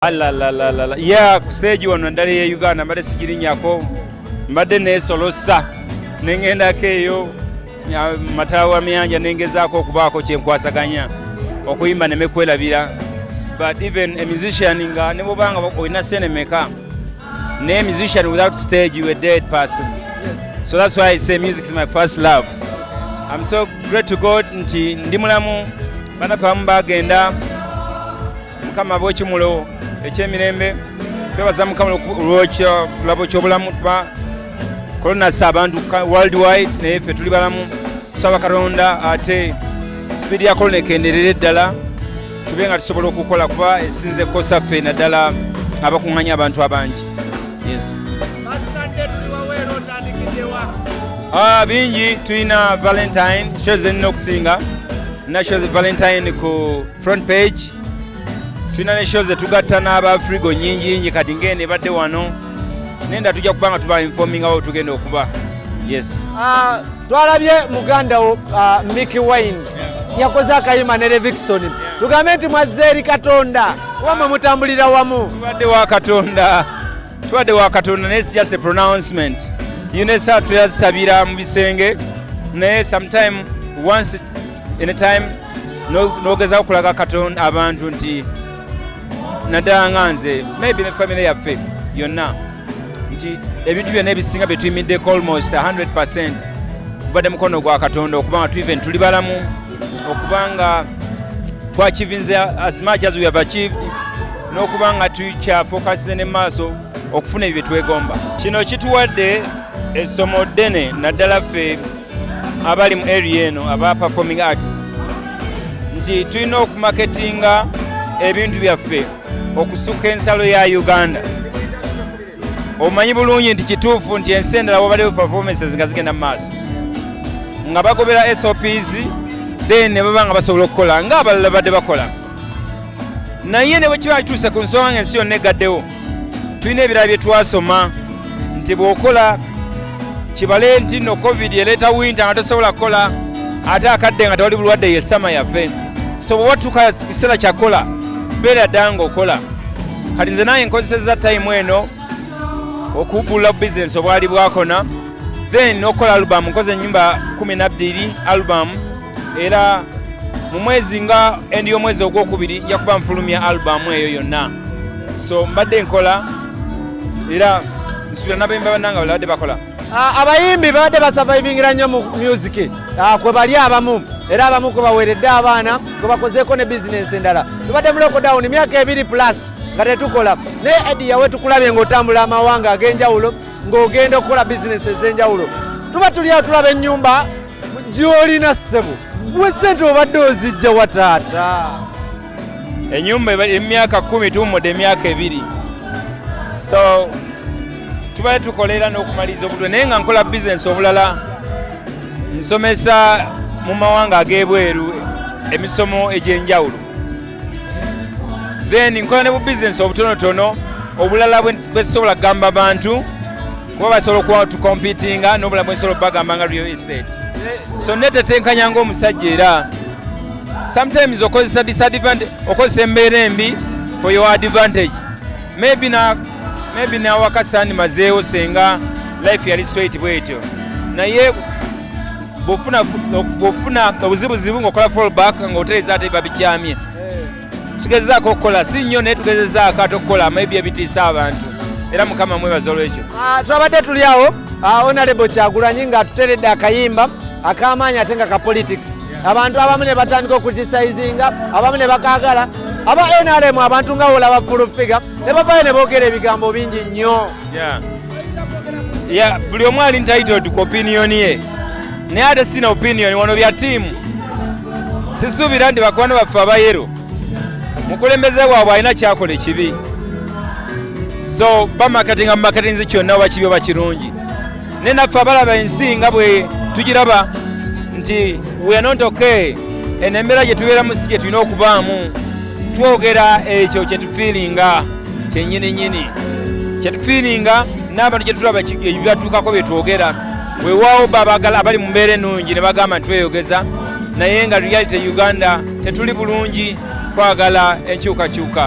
Yeah, ku stage wano ndali ye Uganda mbadde sigirinnyako, mbadde neesolosa nengendako eyo matawa myanja nengezaako okubaako kyenkwasaganya okuyimba nemekwerabira. But even a musician nga ne bwobanga olina sene meka, ne musician without stage you a dead person. So that's why I say music is my first love. I'm so great to God nti ndi mulamu, bannaffe abamu bagenda, Mukama bw'ekimulo ekyemirembe, twebaza Mukama olw'ekirabo ky'obulamu tuba kolonasa abantu worldwide, naye ffe tuli balamu, tusaba Katonda ate sipiidi ya kolona ekenderere ddala, tube nga tusobola okukola kuba esinze kukosa ffe naddala abakuŋŋanya abantu abangi. Yes. Bingi tulina Valentine, shows ennina okusinga, na shows Valentine ku front page, tulina ne shows etugatta n'Abafrigo nyingi kati ngene badde wano, nenda tujja kubanga tuba informing abo tugenda okuba. Yes. Twalabye muganda Mickey Wine yakoze akayima ne Livingstone, tugambe nti mwazze eri Katonda wamwe mutambulira wamu. Tubadde wa Katonda naye si just a pronouncement. Yunesa tuyasabira mu bisenge, naye sometime once in a time nogezaako kulaga Katonda abantu nti naddala nga nze maybe ne family yaffe yonna nti ebintu byonna ebisinga bye tuyimiddeko almost 100% kubadde mukono gwa Katonda, okubanga tuiven tuli balamu, okubanga twachivinze as much as we have achieved, n'okubanga tukyafokasize ne maaso okufuna ebyo twegomba. Kino kituwadde essomo ddene naddala ffe abali mu area eno aba performing arts nti tulina okumaketinga ebintu byaffe okusukka ensalo ya Uganda. Omanyi bulungi nti kituufu nti ensi endala wabalewo performances nga zigenda mu maaso nga bagobera SOPs, then ne baba nga basobola okukola ng'abalala badde bakola, naye ne bwe kiba kituuse ku nsonga ng'ensi yonna egaddewo, tulina ebirala bye twasoma nti bw'okola kibale nti no covid eleeta winter nga tosobola kukola, ate akadde nga tewali bulwadde ye sama yaffe. So bwe watuuka kiseera kyakola beera ddala ng'okola. Kati nze naye nkozesezza time eno okubbulula business obwali bwakona, then n'okola album, nkoze ennyumba 12 album, era mu mwezi nga endi y'omwezi ogwokubiri nja kuba nfulumya album eyo yonna. So mbadde nkola era nsuubira n'abayimbi bannanga balabadde bakola. Abayimbi babadde basurvivingira nnyo mu music kwe bali abamu, era abamu kwe baweeredde abaana kwe bakozeeko ne bizinensi endala. Tubadde mu lockdown myaka 2+ nga tetukola, naye Eddie yawe tukulabye ng'otambula amawanga ag'enjawulo ng'ogenda okukola bizinensi ez'enjawulo. Tuba tuli awo tulaba ennyumba gy'olina ssebo, gwe ssente obadde ozijja wa taata? Ennyumba emyaka 10 tuwummudde emyaka 2. So tubale tukolera n'okumaliriza obutwe, naye nga nkola bizinensi obulala, nsomesa mu mawanga ag'ebweru emisomo egy'enjawulo, then nkola ne bu bizinensi obutonotono obulala bwe sisobola kugamba abantu kuba basobola okuba tukompitinga n'obulala bwe nsobola bagamba nga real estate. So netetenkanya ng'omusajja, era sometimes okozesa disadvantage, okozesa embeera embi for your advantage. Maybe nawaka sani mazeewo senga life yali straight bwetyo, naye bw'ofuna obuzibuzibu ng'okola fallback ng'otereza ate babikyamye. Tugezezaako okukola si nnyo, naye tugezezaako ate okukola maybe ebitiisa abantu, era Mukama mwebaza olw'ekyo. Twabadde tuli awo Honorable Kyagulanyi ng'atuteredde akayimba ak'amaanyi ate nga ka politics. Abantu abamu ne batandika okutisizinga, abamu ne bakaagala, aba NRM abantu nga olaba full figure ne bavayo ne boogera ebigambo bingi nnyo. Buli omu ali entitled ku opinion ye, naye ate sina opinion, wano bya ttiimu. Sisuubira nti bakwano baffe abayero mukulembeze waabwe alina kyakola ekibi, so bamakatinga mu makatinzi kyonna oba kibi oba kirungi. Naye naffe abalaba ensi nga bwe tugiraba nti we are not okay, enembeera gye tubeeramu si gye tulina okubaamu, twogera ekyo kye tufiiringa kyennyininyini, kye tufiiringa n'abantu gye tulaba ebibatuukako bye twogera. Weewaawo baabagala abali mu mbeera ennungi ne bagamba nti tweyogeza, naye nga reality Uganda tetuli bulungi, twagala enkyukakyuka.